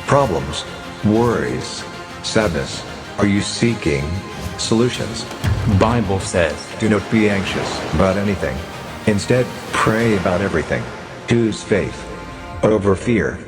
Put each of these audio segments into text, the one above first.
Problems, worries, sadness. Are you seeking solutions? Bible says, Do not be anxious about anything. Instead, pray about everything. Choose faith over fear.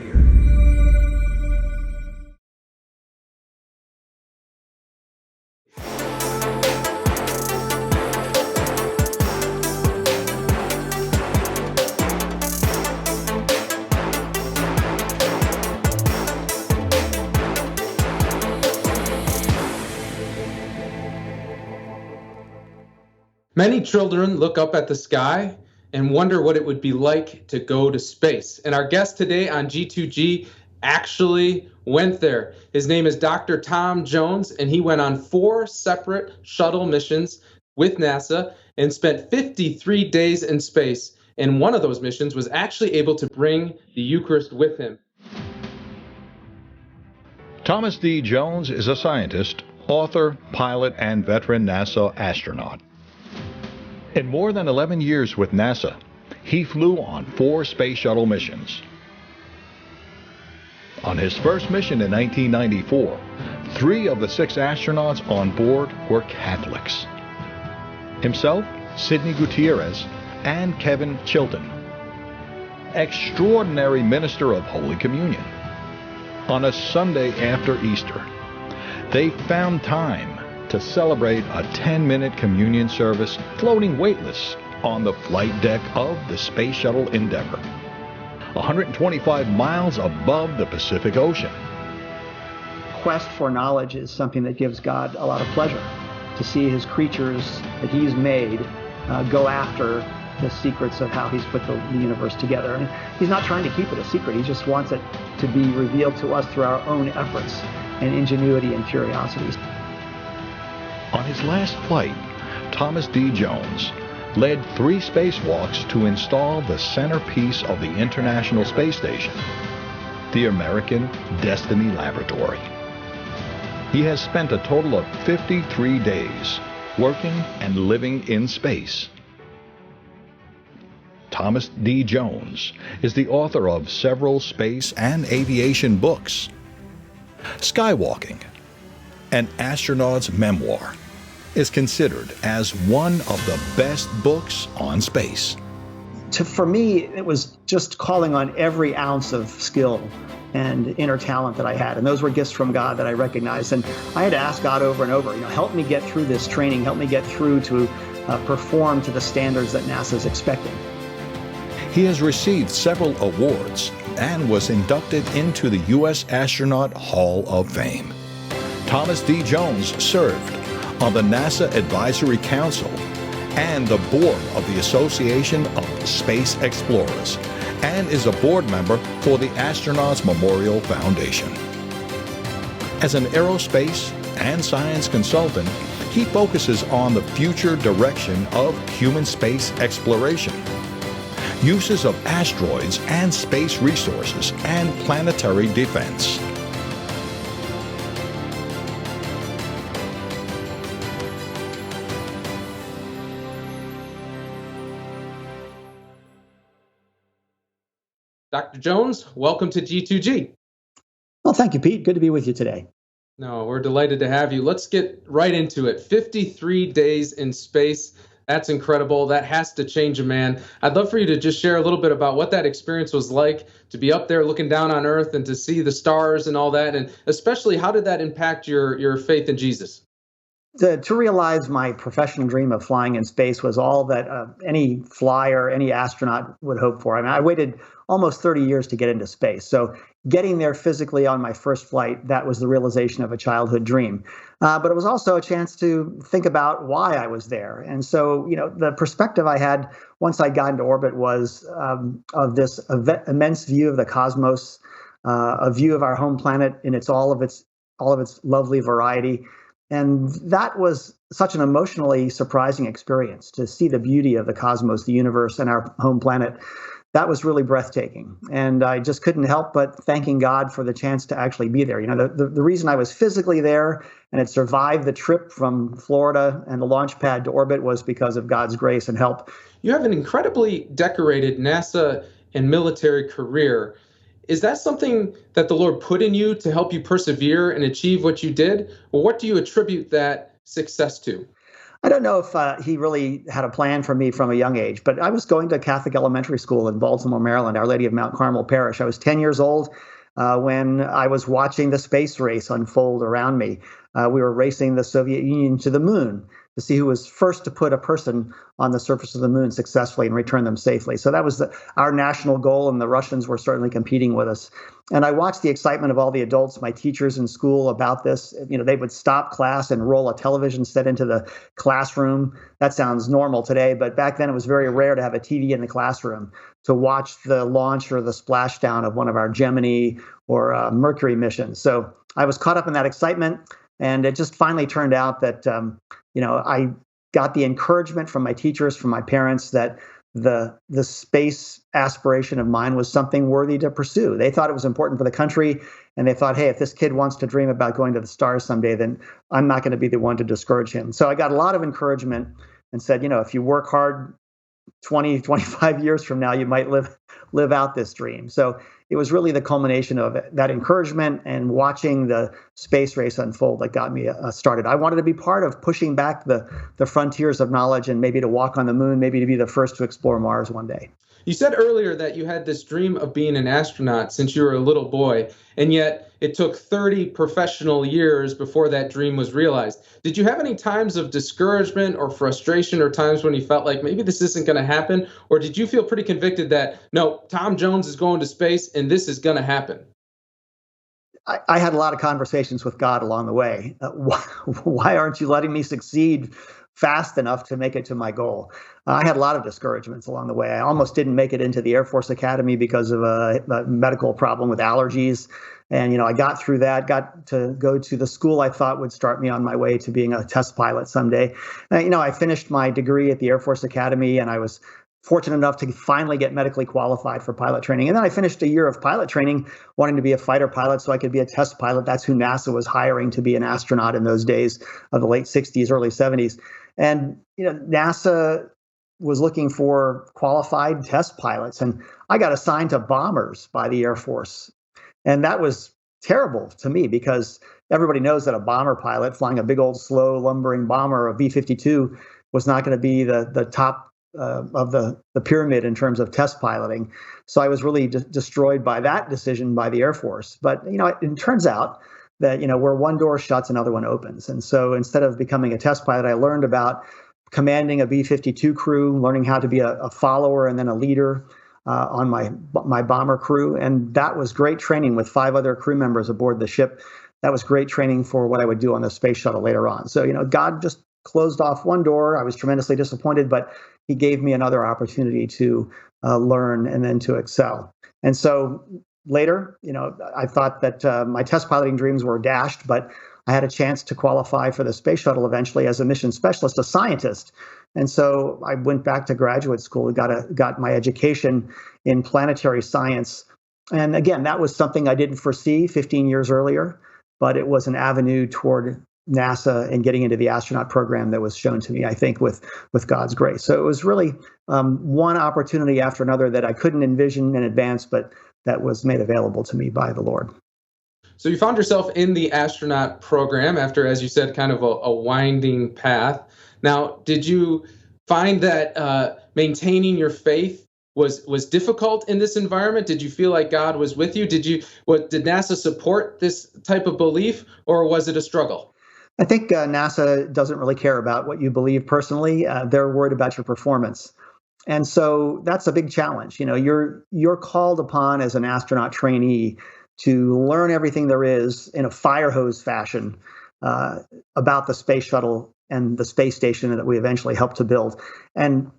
Many children look up at the sky and wonder what it would be like to go to space. And our guest today on G2G actually went there. His name is Dr. Tom Jones, and he went on 4 separate shuttle missions with NASA and spent 53 days in space. And one of those missions was actually able to bring the Eucharist with him. Thomas D. Jones is a scientist, author, pilot, and veteran NASA astronaut. In more than 11 years with NASA, he flew on 4 space shuttle missions. On his first mission in 1994, 3 of the 6 astronauts on board were Catholics. Himself, Sidney Gutierrez, and Kevin Chilton, extraordinary minister of Holy Communion. On a Sunday after Easter, they found time to celebrate a 10-minute communion service floating weightless on the flight deck of the Space Shuttle Endeavour, 125 miles above the Pacific Ocean. Quest for knowledge is something that gives God a lot of pleasure, to see his creatures that he's made go after the secrets of how he's put the universe together. And he's not trying to keep it a secret. He just wants it to be revealed to us through our own efforts and ingenuity and curiosity. On his last flight, Thomas D. Jones led 3 spacewalks to install the centerpiece of the International Space Station, the American Destiny Laboratory. He has spent a total of 53 days working and living in space. Thomas D. Jones is the author of several space and aviation books. Skywalking, an astronaut's memoir, is considered as one of the best books on space. For me, it was just calling on every ounce of skill and inner talent that I had. And those were gifts from God that I recognized. And I had to ask God over and over, help me get through this training, help me get through to perform to the standards that NASA is expecting. He has received several awards and was inducted into the U.S. Astronaut Hall of Fame. Thomas D. Jones served on the NASA Advisory Council and the board of the Association of Space Explorers, and is a board member for the Astronauts Memorial Foundation. As an aerospace and science consultant, he focuses on the future direction of human space exploration, uses of asteroids and space resources, and planetary defense. Dr. Jones, welcome to G2G. Well, thank you, Pete. Good to be with you today. No, we're delighted to have you. Let's get right into it. 53 days in space. That's incredible. That has to change a man. I'd love for you to just share a little bit about what that experience was like to be up there looking down on Earth and to see the stars and all that. And especially, how did that impact your faith in Jesus? To realize my professional dream of flying in space was all that any flyer, any astronaut would hope for. I mean, I waited almost 30 years to get into space. So getting there physically on my first flight, that was the realization of a childhood dream. But it was also a chance to think about why I was there. And so, the perspective I had once I got into orbit was of this immense view of the cosmos, a view of our home planet in all of its lovely variety. And that was such an emotionally surprising experience, to see the beauty of the cosmos, the universe, and our home planet. That was really breathtaking. And I just couldn't help but thanking God for the chance to actually be there. The reason I was physically there and had survived the trip from Florida and the launch pad to orbit was because of God's grace and help. You have an incredibly decorated NASA and military career. Is that something that the Lord put in you to help you persevere and achieve what you did? Or what do you attribute that success to? I don't know if he really had a plan for me from a young age, but I was going to Catholic elementary school in Baltimore, Maryland, Our Lady of Mount Carmel Parish. I was 10 years old when I was watching the space race unfold around me. We were racing the Soviet Union to the moon to see who was first to put a person on the surface of the moon successfully and return them safely. So that was our national goal, and the Russians were certainly competing with us. And I watched the excitement of all the adults, my teachers in school, about this. They would stop class and roll a television set into the classroom. That sounds normal today, but back then it was very rare to have a TV in the classroom to watch the launch or the splashdown of one of our Gemini or Mercury missions. So I was caught up in that excitement, and it just finally turned out that I got the encouragement from my teachers, from my parents, that the space aspiration of mine was something worthy to pursue. They thought it was important for the country, and they thought, hey, if this kid wants to dream about going to the stars someday, then I'm not going to be the one to discourage him. So I got a lot of encouragement and said, if you work hard, 20, 25 years from now, you might live out this dream. So it was really the culmination of that encouragement and watching the space race unfold that got me started. I wanted to be part of pushing back the frontiers of knowledge, and maybe to walk on the moon, maybe to be the first to explore Mars one day. You said earlier that you had this dream of being an astronaut since you were a little boy, and yet it took 30 professional years before that dream was realized. Did you have any times of discouragement or frustration, or times when you felt like maybe this isn't going to happen? Or did you feel pretty convicted that, no, Tom Jones is going to space and this is going to happen? I had a lot of conversations with God along the way. Why aren't you letting me succeed fast enough to make it to my goal? I had a lot of discouragements along the way. I almost didn't make it into the Air Force Academy because of a medical problem with allergies. And, I got through that, got to go to the school I thought would start me on my way to being a test pilot someday. I finished my degree at the Air Force Academy, and I was fortunate enough to finally get medically qualified for pilot training. And then I finished a year of pilot training, wanting to be a fighter pilot so I could be a test pilot. That's who NASA was hiring to be an astronaut in those days of the late 60s, early 70s. And, NASA was looking for qualified test pilots. And I got assigned to bombers by the Air Force. And that was terrible to me, because everybody knows that a bomber pilot flying a big old slow lumbering bomber, a B-52, was not going to be the top of the pyramid in terms of test piloting. So I was really destroyed by that decision by the Air Force. But, it turns out that, where one door shuts, another one opens. And so instead of becoming a test pilot, I learned about commanding a B-52 crew, learning how to be a follower and then a leader on my bomber crew. And that was great training with 5 other crew members aboard the ship. That was great training for what I would do on the space shuttle later on. So, God just closed off one door. I was tremendously disappointed, but he gave me another opportunity to learn and then to excel. And so later, I thought that my test piloting dreams were dashed, but I had a chance to qualify for the space shuttle eventually as a mission specialist, a scientist. And so I went back to graduate school and got my education in planetary science. And again, that was something I didn't foresee 15 years earlier, but it was an avenue toward NASA and getting into the astronaut program that was shown to me, I think, with God's grace. So it was really one opportunity after another that I couldn't envision in advance, but that was made available to me by the Lord. So you found yourself in the astronaut program after, as you said, kind of a winding path. Now, did you find that maintaining your faith was difficult in this environment? Did you feel like God was with you? Did NASA support this type of belief, or was it a struggle? I think NASA doesn't really care about what you believe personally. They're worried about your performance. And so that's a big challenge. You're called upon as an astronaut trainee to learn everything there is in a fire hose fashion about the space shuttle and the space station that we eventually helped to build. And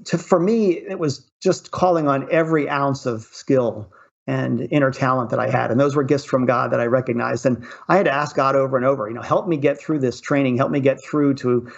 for me, it was just calling on every ounce of skill and inner talent that I had. And those were gifts from God that I recognized. And I had to ask God over and over, help me get through this training, help me get through to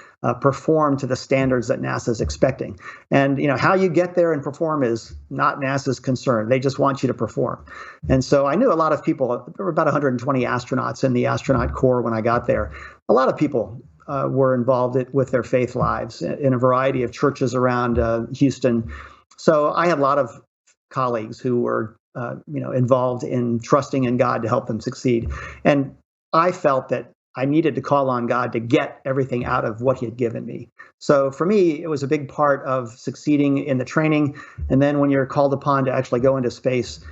perform to the standards that NASA is expecting. And, how you get there and perform is not NASA's concern. They just want you to perform. And so I knew a lot of people. There were about 120 astronauts in the astronaut corps when I got there. A lot of people were involved with their faith lives in a variety of churches around Houston. So I had a lot of colleagues who were involved in trusting in God to help them succeed. And I felt that I needed to call on God to get everything out of what he had given me. So for me, it was a big part of succeeding in the training. And then when you're called upon to actually go into space,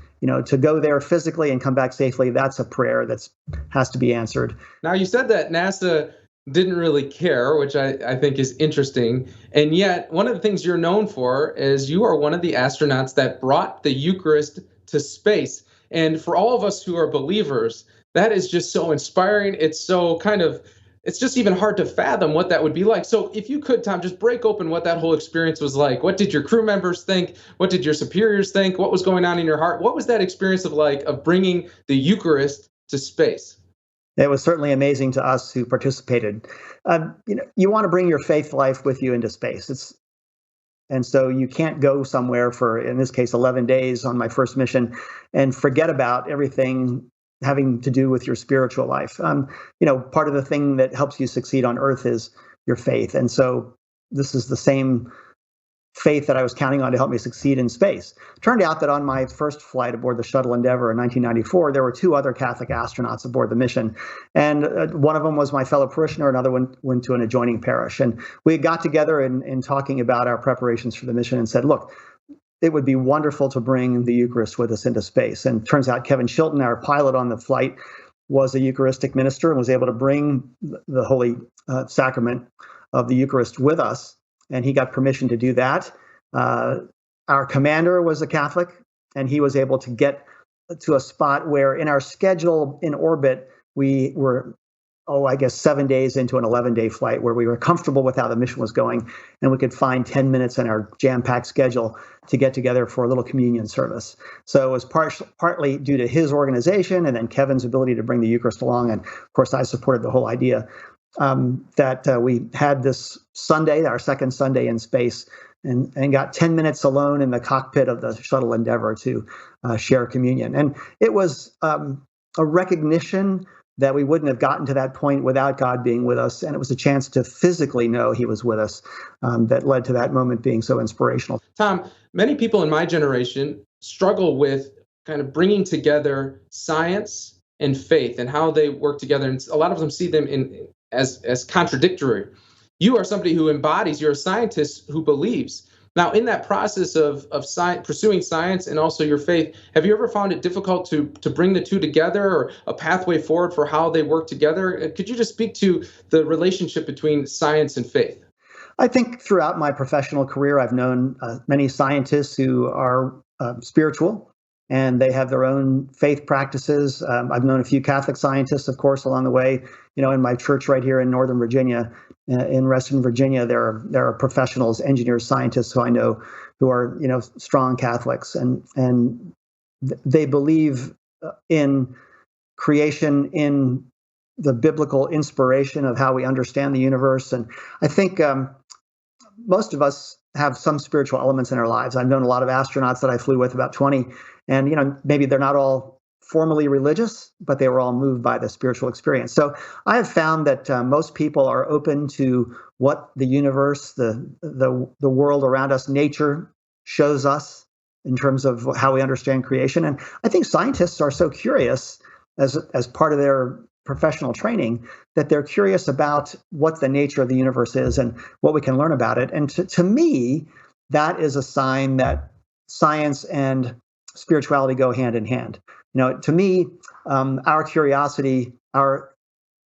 to go there physically and come back safely, that's a prayer that has to be answered. Now, you said that NASA didn't really care, which I think is interesting. And yet, one of the things you're known for is you are one of the astronauts that brought the Eucharist to space. And for all of us who are believers, that is just so inspiring. It's so it's just even hard to fathom what that would be like. So if you could, Tom, just break open what that whole experience was like. What did your crew members think? What did your superiors think? What was going on in your heart? What was that experience of bringing the Eucharist to space? It was certainly amazing to us who participated. You want to bring your faith life with you into space. And so you can't go somewhere for, in this case, 11 days on my first mission and forget about everything having to do with your spiritual life. Part of the thing that helps you succeed on Earth is your faith. And so this is the same faith that I was counting on to help me succeed in space. Turned out that on my first flight aboard the Shuttle Endeavour in 1994, there were two other Catholic astronauts aboard the mission. And one of them was my fellow parishioner, another one went to an adjoining parish. And we got together in talking about our preparations for the mission and said, look, it would be wonderful to bring the Eucharist with us into space. And turns out Kevin Chilton, our pilot on the flight, was a Eucharistic minister and was able to bring the Holy Sacrament of the Eucharist with us. And he got permission to do that. Our commander was a Catholic, and he was able to get to a spot where in our schedule in orbit, we were, 7 days into an 11-day flight where we were comfortable with how the mission was going, and we could find 10 minutes in our jam-packed schedule to get together for a little communion service. So it was partly due to his organization and then Kevin's ability to bring the Eucharist along. And of course, I supported the whole idea that we had this Sunday, our second Sunday in space, and got 10 minutes alone in the cockpit of the Shuttle Endeavour to share communion. And it was a recognition that we wouldn't have gotten to that point without God being with us. And it was a chance to physically know he was with us that led to that moment being so inspirational. Tom, many people in my generation struggle with kind of bringing together science and faith and how they work together. And a lot of them see them as contradictory. You are somebody who embodies, you're a scientist who believes. Now, in that process of pursuing science and also your faith, have you ever found it difficult to bring the two together, or a pathway forward for how they work together? Could you just speak to the relationship between science and faith? I think throughout my professional career, I've known many scientists who are spiritual, and they have their own faith practices. I've known a few Catholic scientists, of course, along the way. In my church right here in Northern Virginia, in Reston, Virginia, there are professionals, engineers, scientists who I know who are, strong Catholics, and they believe in creation, in the biblical inspiration of how we understand the universe. And I think most of us have some spiritual elements in our lives. I've known a lot of astronauts that I flew with, about 20, and maybe they're not all formally religious, but they were all moved by the spiritual experience. So I have found that most people are open to what the universe, the world around us, nature shows us in terms of how we understand creation. And I think scientists are so curious as part of their professional training that they're curious about what the nature of the universe is and what we can learn about it. And to me, that is a sign that science and spirituality go hand in hand. To me, our curiosity, our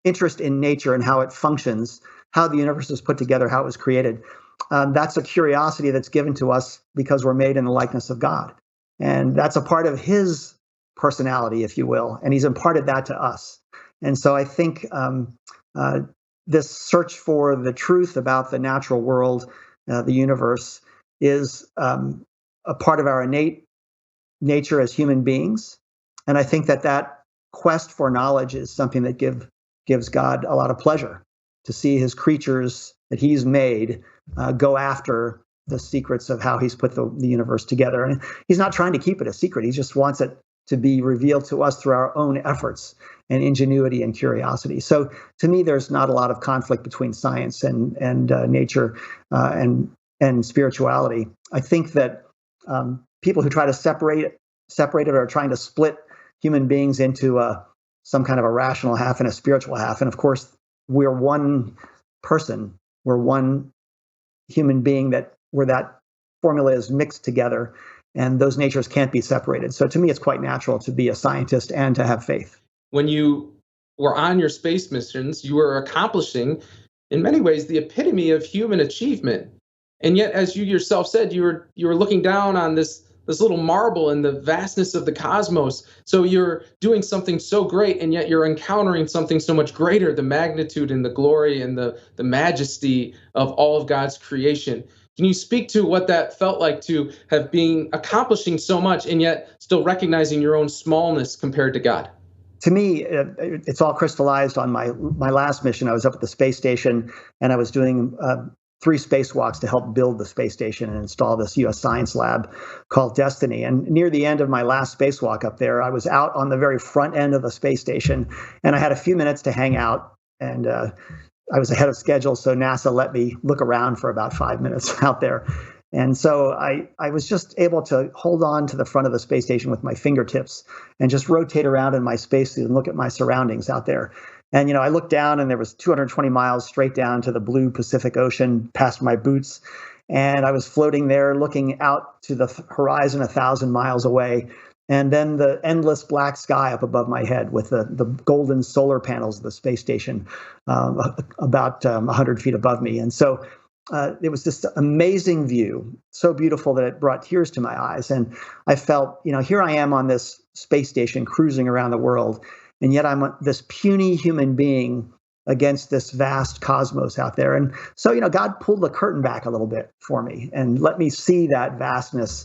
interest in nature and how it functions, how the universe is put together, how it was created, that's a curiosity that's given to us because we're made in the likeness of God. And that's a part of his personality, if you will, and he's imparted that to us. And so I think this search for the truth about the natural world, the universe, is a part of our innate nature as human beings. And I think that quest for knowledge is something that gives God a lot of pleasure, to see his creatures that he's made go after the secrets of how he's put the universe together. And he's not trying to keep it a secret. He just wants it to be revealed to us through our own efforts and ingenuity and curiosity. So to me, there's not a lot of conflict between science and nature and spirituality. I think that people who try to separate separated or trying to split human beings into some kind of a rational half and a spiritual half. And of course, we're one person. We're one human being where that formula is mixed together, and those natures can't be separated. So to me, it's quite natural to be a scientist and to have faith. When you were on your space missions, you were accomplishing, in many ways, the epitome of human achievement. And yet, as you yourself said, you were looking down on this little marble in the vastness of the cosmos. So you're doing something so great, and yet you're encountering something so much greater, the magnitude and the glory and the majesty of all of God's creation. Can you speak to what that felt like to have been accomplishing so much and yet still recognizing your own smallness compared to God? To me, it's all crystallized on my last mission. I was up at the space station, and I was doing 3 spacewalks to help build the space station and install this U.S. science lab called Destiny. And near the end of my last spacewalk up there, I was out on the very front end of the space station, and I had a few minutes to hang out. And I was ahead of schedule, so NASA let me look around for about 5 minutes out there. And so I was just able to hold on to the front of the space station with my fingertips and just rotate around in my spacesuit and look at my surroundings out there. And, I looked down, and there was 220 miles straight down to the blue Pacific Ocean past my boots. And I was floating there looking out to the horizon 1,000 miles away. And then the endless black sky up above my head with the golden solar panels of the space station about 100 feet above me. And so it was this amazing view, so beautiful that it brought tears to my eyes. And I felt, here I am on this space station cruising around the world, and yet I'm this puny human being against this vast cosmos out there. And so, God pulled the curtain back a little bit for me and let me see that vastness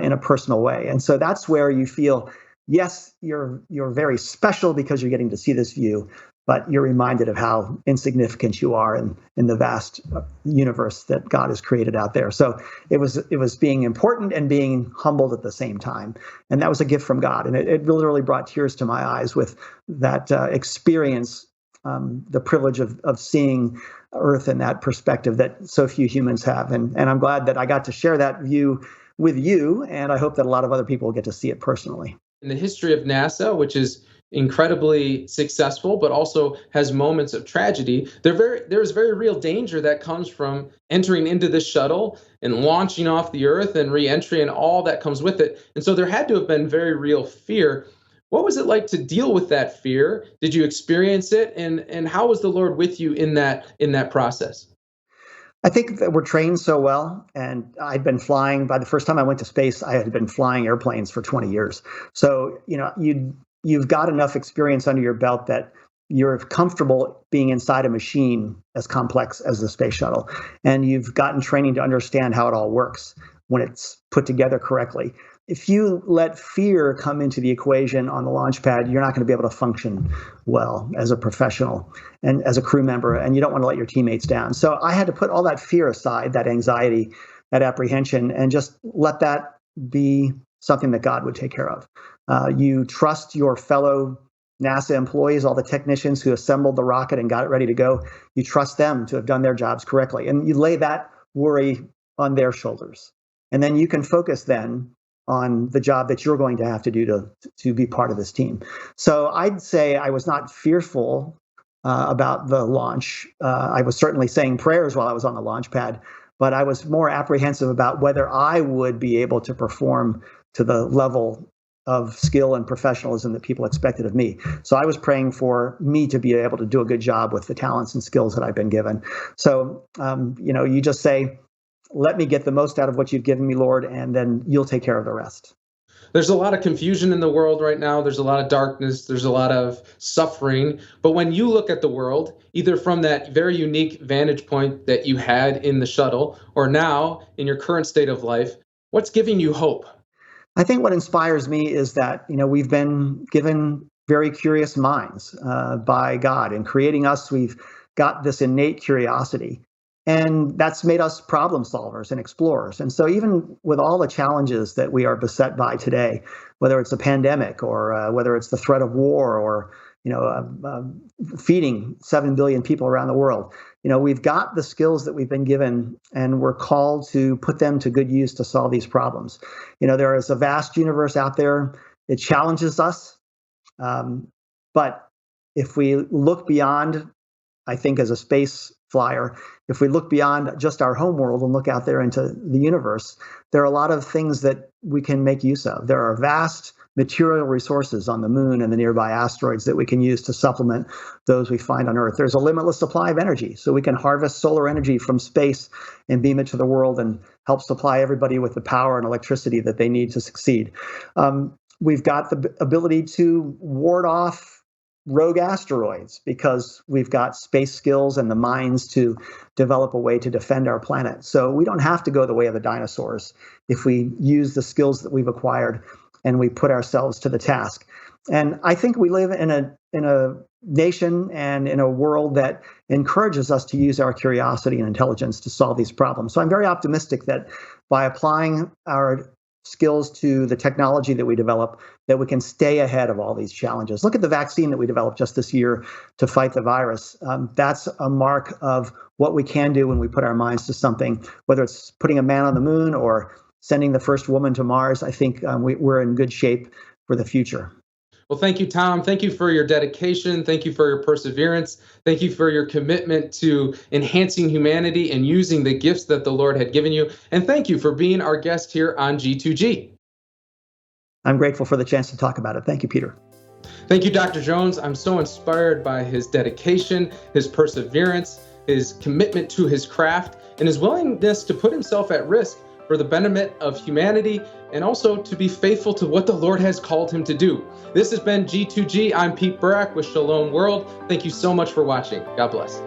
in a personal way. And so that's where you feel, yes, you're very special because you're getting to see this view, but you're reminded of how insignificant you are in the vast universe that God has created out there. So it was being important and being humbled at the same time. And that was a gift from God. And it literally brought tears to my eyes with that experience, the privilege of seeing Earth in that perspective that so few humans have. And I'm glad that I got to share that view with you. And I hope that a lot of other people will get to see it personally. In the history of NASA, which is incredibly successful, but also has moments of tragedy, there's very real danger that comes from entering into this shuttle and launching off the Earth and re-entry and all that comes with it. And so there had to have been very real fear. What was it like to deal with that fear? Did you experience it? And how was the Lord with you in that process? I think that we're trained so well, and I'd been flying. By the first time I went to space, I had been flying airplanes for 20 years. So, you've got enough experience under your belt that you're comfortable being inside a machine as complex as the space shuttle. And you've gotten training to understand how it all works when it's put together correctly. If you let fear come into the equation on the launch pad, you're not going to be able to function well as a professional and as a crew member, and you don't want to let your teammates down. So I had to put all that fear aside, that anxiety, that apprehension, and just let that be something that God would take care of. You trust your fellow NASA employees, all the technicians who assembled the rocket and got it ready to go. You trust them to have done their jobs correctly, and you lay that worry on their shoulders. And then you can focus then on the job that you're going to have to do to be part of this team. So I'd say I was not fearful about the launch. I was certainly saying prayers while I was on the launch pad, but I was more apprehensive about whether I would be able to perform to the level of skill and professionalism that people expected of me. So I was praying for me to be able to do a good job with the talents and skills that I've been given. So, you just say, let me get the most out of what you've given me, Lord, and then you'll take care of the rest. There's a lot of confusion in the world right now. There's a lot of darkness. There's a lot of suffering. But when you look at the world, either from that very unique vantage point that you had in the shuttle, or now in your current state of life, what's giving you hope? I think what inspires me is that, we've been given very curious minds by God. In creating us, we've got this innate curiosity. And that's made us problem solvers and explorers. And so even with all the challenges that we are beset by today, whether it's a pandemic or whether it's the threat of war or feeding 7 billion people around the world. We've got the skills that we've been given, and we're called to put them to good use to solve these problems. There is a vast universe out there. It challenges us. But if we look beyond, I think as a space flyer, if we look beyond just our home world and look out there into the universe, there are a lot of things that we can make use of. There are vast material resources on the moon and the nearby asteroids that we can use to supplement those we find on Earth. There's a limitless supply of energy, so we can harvest solar energy from space and beam it to the world and help supply everybody with the power and electricity that they need to succeed. We've got the ability to ward off rogue asteroids because we've got space skills and the minds to develop a way to defend our planet. So we don't have to go the way of the dinosaurs if we use the skills that we've acquired and we put ourselves to the task. And I think we live in a nation and in a world that encourages us to use our curiosity and intelligence to solve these problems. So I'm very optimistic that by applying our skills to the technology that we develop, that we can stay ahead of all these challenges. Look at the vaccine that we developed just this year to fight the virus. That's a mark of what we can do when we put our minds to something, whether it's putting a man on the moon or sending the first woman to Mars. I think we're in good shape for the future. Well, thank you, Tom. Thank you for your dedication. Thank you for your perseverance. Thank you for your commitment to enhancing humanity and using the gifts that the Lord had given you. And thank you for being our guest here on G2G. I'm grateful for the chance to talk about it. Thank you, Peter. Thank you, Dr. Jones. I'm so inspired by his dedication, his perseverance, his commitment to his craft, and his willingness to put himself at risk for the betterment of humanity, and also to be faithful to what the Lord has called him to do. This has been G2G. I'm Pete Burak with Shalom World. Thank you so much for watching. God bless.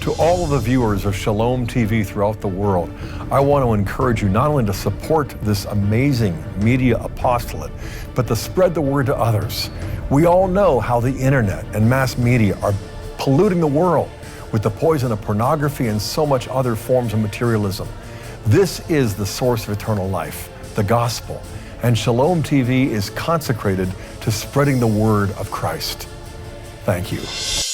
To all of the viewers of Shalom TV throughout the world, I want to encourage you not only to support this amazing media apostolate, but to spread the word to others. We all know how the internet and mass media are polluting the world with the poison of pornography and so much other forms of materialism. This is the source of eternal life, the gospel, and Shalom TV is consecrated to spreading the word of Christ. Thank you.